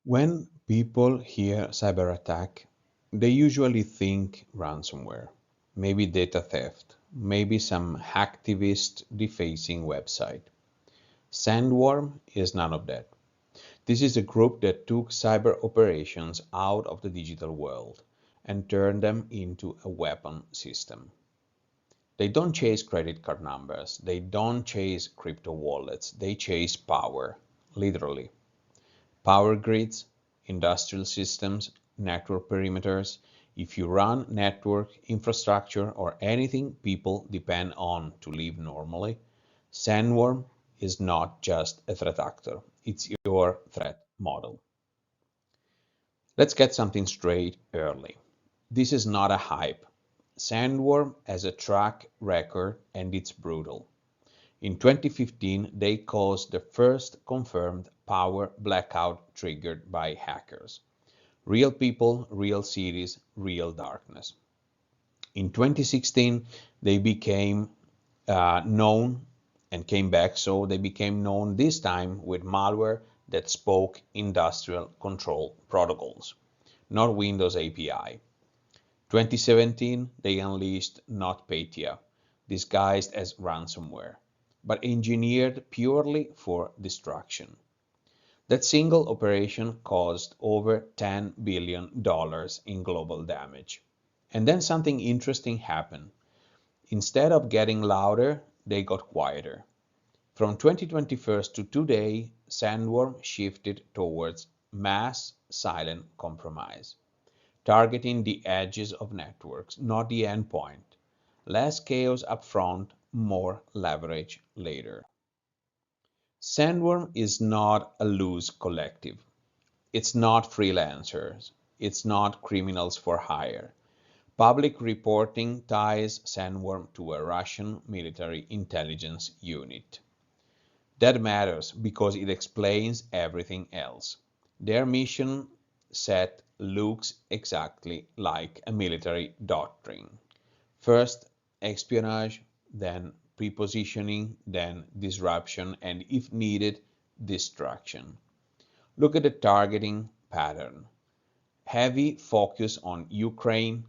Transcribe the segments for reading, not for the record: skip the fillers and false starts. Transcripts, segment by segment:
When people hear cyber attack, they usually think ransomware, maybe data theft, maybe some hacktivist defacing website. Sandworm is none of that. This is a group that took cyber operations out of the digital world and turned them into a weapon system. They don't chase credit card numbers, they don't chase crypto wallets, they chase power, literally. Power grids, industrial systems, network perimeters. If you run network infrastructure or anything people depend on to live normally, Sandworm is not just a threat actor, it's your threat model. Let's get something straight early. This is not a hype. Sandworm has a track record and it's brutal. In 2015, they caused the first confirmed power blackout triggered by hackers. Real people, real cities, real darkness. In 2016, they became known and came back, so they became known this time with malware that spoke industrial control protocols, not Windows API. 2017, they unleashed NotPetya, disguised as ransomware, but engineered purely for destruction. That single operation caused over $10 billion in global damage. And then something interesting happened. Instead of getting louder, they got quieter. From 2021 to today, Sandworm shifted towards mass silent compromise, targeting the edges of networks, not the endpoint. Less chaos upfront, more leverage later. Sandworm is not a loose collective. It's not freelancers. It's not criminals for hire. Public reporting ties Sandworm to a Russian military intelligence unit. That matters because it explains everything else. Their mission set looks exactly like a military doctrine. First, espionage, then prepositioning, then disruption, and if needed, distraction. Look at the targeting pattern. Heavy focus on Ukraine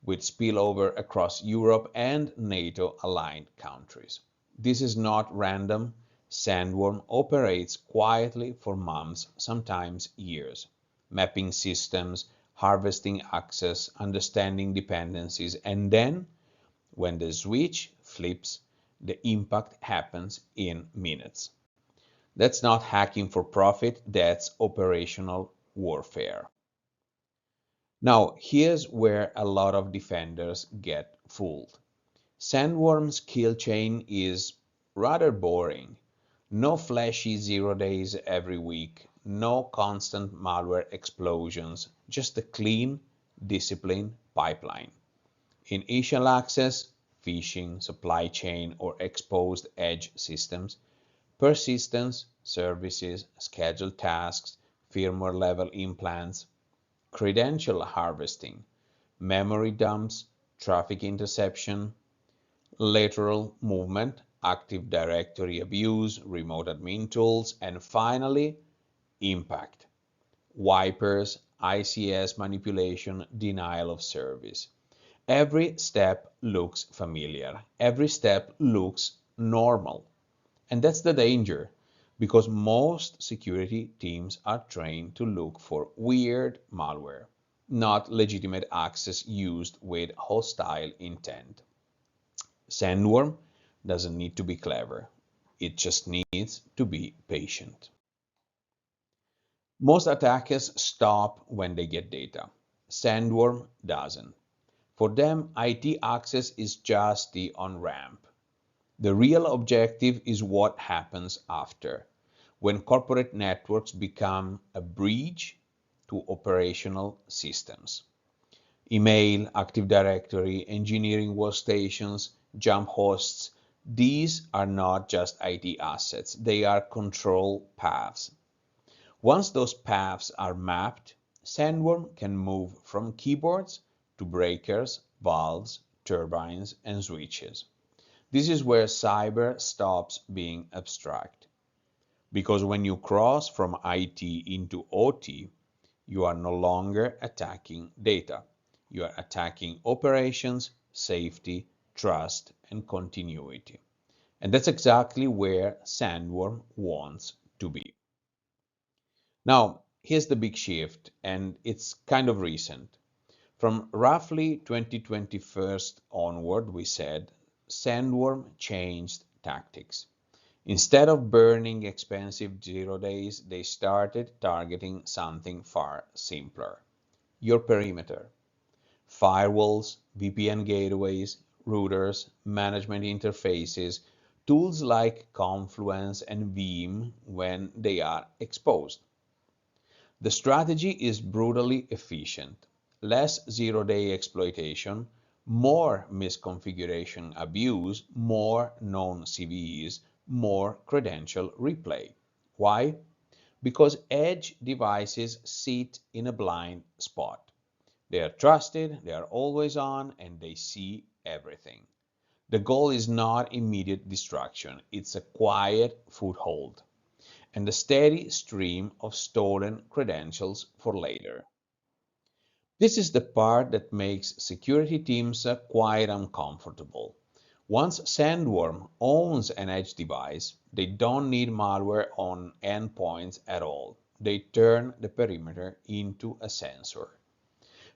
with spillover across Europe and NATO-aligned countries. This is not random. Sandworm operates quietly for months, sometimes years, mapping systems, harvesting access, understanding dependencies, and then, when the switch flips, the impact happens in minutes. That's not hacking for profit, that's operational warfare. Now, here's where a lot of defenders get fooled. Sandworm's kill chain is rather boring. No flashy 0 days every week, no constant malware explosions, just a clean, disciplined pipeline. Initial access, phishing, supply chain, or exposed edge systems, persistence, services, scheduled tasks, firmware level implants, credential harvesting, memory dumps, traffic interception, lateral movement, Active Directory abuse, remote admin tools, and finally, impact, wipers, ICS manipulation, denial of service. Every step looks familiar. Every step looks normal. And that's the danger, because most security teams are trained to look for weird malware, not legitimate access used with hostile intent. Sandworm doesn't need to be clever. It just needs to be patient. Most attackers stop when they get data. Sandworm doesn't. For them, IT access is just the on-ramp. The real objective is what happens after, when corporate networks become a bridge to operational systems. Email, Active Directory, engineering workstations, jump hosts, these are not just IT assets, they are control paths. Once those paths are mapped, Sandworm can move from keyboards to breakers, valves, turbines, and switches. This is where cyber stops being abstract. Because when you cross from IT into OT, you are no longer attacking data. You are attacking operations, safety, trust, and continuity. And that's exactly where Sandworm wants to be. Now, here's the big shift, and it's kind of recent. From roughly 2021 onward, we said, Sandworm changed tactics. Instead of burning expensive 0 days, they started targeting something far simpler. Your perimeter. Firewalls, VPN gateways, routers, management interfaces, tools like Confluence and Veeam when they are exposed. The strategy is brutally efficient. Less 0 day exploitation, more misconfiguration abuse, more known CVEs, more credential replay. Why? Because edge devices sit in a blind spot. They are trusted, they are always on, and they see everything. The goal is not immediate destruction, it's a quiet foothold and a steady stream of stolen credentials for later. This is the part that makes security teams quite uncomfortable. Once Sandworm owns an edge device, they don't need malware on endpoints at all. They turn the perimeter into a sensor.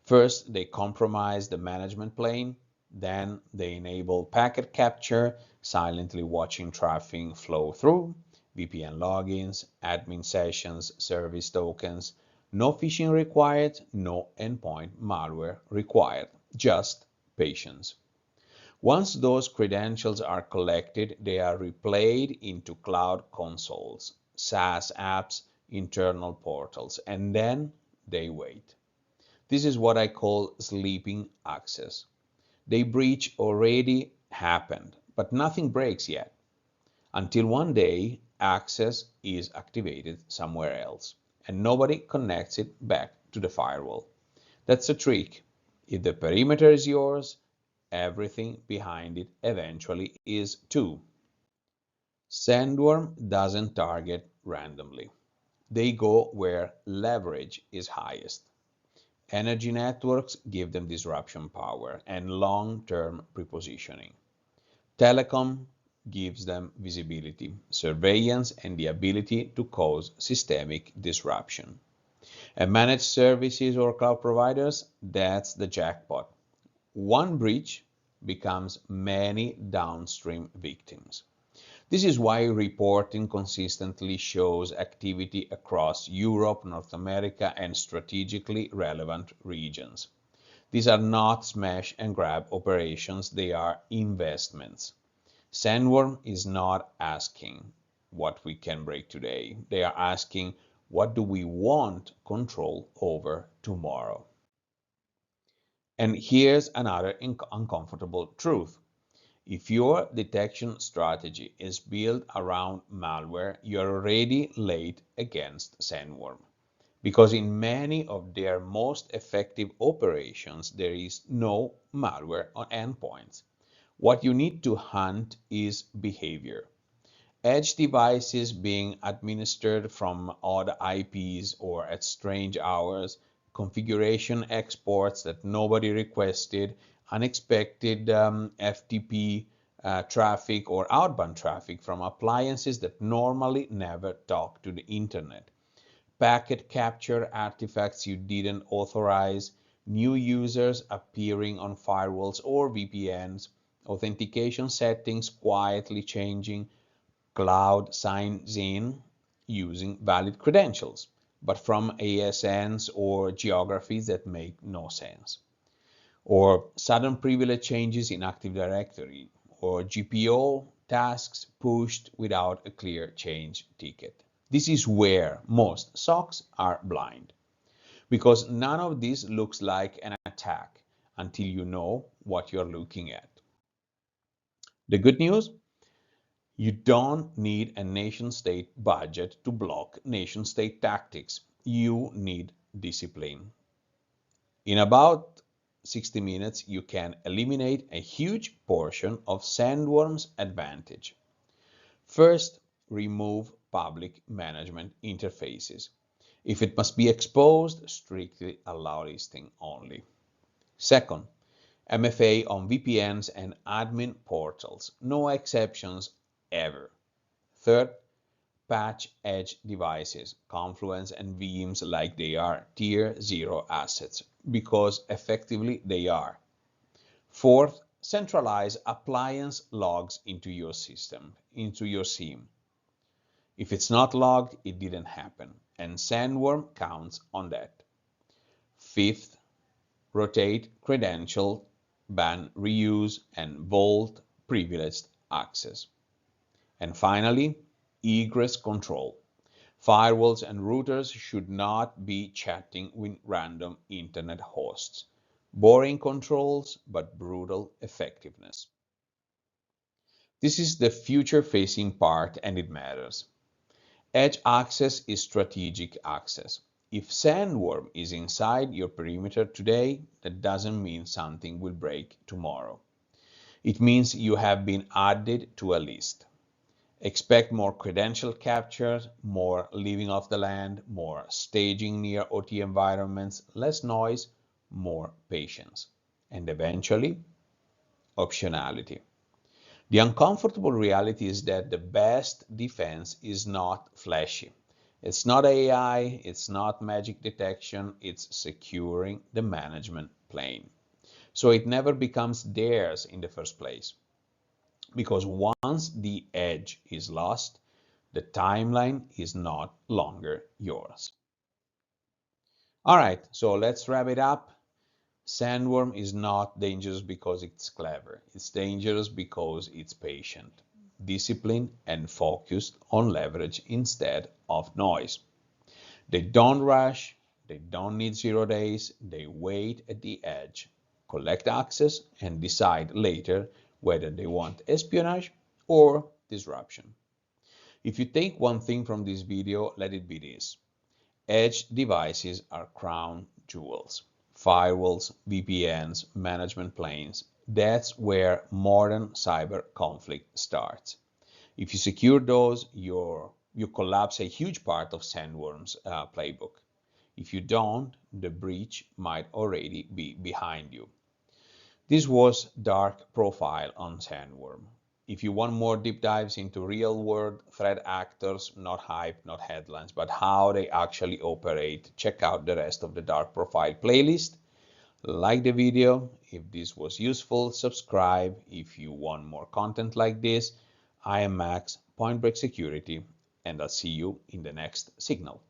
First, they compromise the management plane, then they enable packet capture, silently watching traffic flow through, VPN logins, admin sessions, service tokens. No phishing required, no endpoint malware required, just patience. Once those credentials are collected, they are replayed into cloud consoles, SaaS apps, internal portals, and then they wait. This is what I call sleeping access. The breach already happened, but nothing breaks yet until one day access is activated somewhere else and nobody connects it back to the firewall. That's a trick. If the perimeter is yours, everything behind it eventually is too. Sandworm doesn't target randomly. They go where leverage is highest. Energy networks give them disruption power and long-term prepositioning. Telecom gives them visibility, surveillance, and the ability to cause systemic disruption. And managed services or cloud providers, that's the jackpot. One breach becomes many downstream victims. This is why reporting consistently shows activity across Europe, North America, and strategically relevant regions. These are not smash and grab operations, they are investments. Sandworm is not asking what we can break today. They are asking what do we want control over tomorrow. And here's another uncomfortable truth. If your detection strategy is built around malware, you're already late against Sandworm. Because in many of their most effective operations, there is no malware on endpoints. What you need to hunt is behavior. Edge devices being administered from odd IPs or at strange hours, configuration exports that nobody requested, unexpected FTP traffic or outbound traffic from appliances that normally never talk to the internet, packet capture artifacts you didn't authorize, new users appearing on firewalls or VPNs, authentication settings quietly changing, cloud signs in using valid credentials, but from ASNs or geographies that make no sense, or sudden privilege changes in Active Directory, or GPO tasks pushed without a clear change ticket. This is where most SOCs are blind, because none of this looks like an attack until you know what you're looking at. The good news? You don't need a nation-state budget to block nation-state tactics. You need discipline. In about 60 minutes, you can eliminate a huge portion of Sandworm's advantage. First, remove public management interfaces. If it must be exposed, strictly allow listing only. Second, MFA on VPNs and admin portals. No exceptions ever. Third, patch edge devices, Confluence and VMs like they are tier 0 assets, because effectively they are. Fourth, centralize appliance logs into your system, into your SIEM. If it's not logged, it didn't happen, and Sandworm counts on that. Fifth, rotate credential, ban reuse, and vault privileged access. And finally, egress control. Firewalls and routers should not be chatting with random internet hosts. Boring controls, but brutal effectiveness. This is the future-facing part, and it matters. Edge access is strategic access. If Sandworm is inside your perimeter today, that doesn't mean something will break tomorrow. It means you have been added to a list. Expect more credential capture, more living off the land, more staging near OT environments, less noise, more patience, and eventually, optionality. The uncomfortable reality is that the best defense is not flashy. It's not AI, it's not magic detection, it's securing the management plane. So it never becomes theirs in the first place. Because once the edge is lost, the timeline is not longer yours. All right, so let's wrap it up. Sandworm is not dangerous because it's clever. It's dangerous because it's patient, disciplined, and focused on leverage instead of noise. They don't rush, they don't need 0 days, they wait at the edge, collect access, and decide later whether they want espionage or disruption. If you take one thing from this video, let it be this. Edge devices are crown jewels. Firewalls, VPNs, management planes. That's where modern cyber conflict starts. If you secure those, you collapse a huge part of Sandworm's playbook. If you don't, the breach might already be behind you. This was Dark Profile on Sandworm. If you want more deep dives into real-world threat actors, not hype, not headlines, but how they actually operate, check out the rest of the Dark Profile playlist. Like the video if this was useful, subscribe if you want more content like this. I am Max, Point Break Security, and I'll see you in the next signal.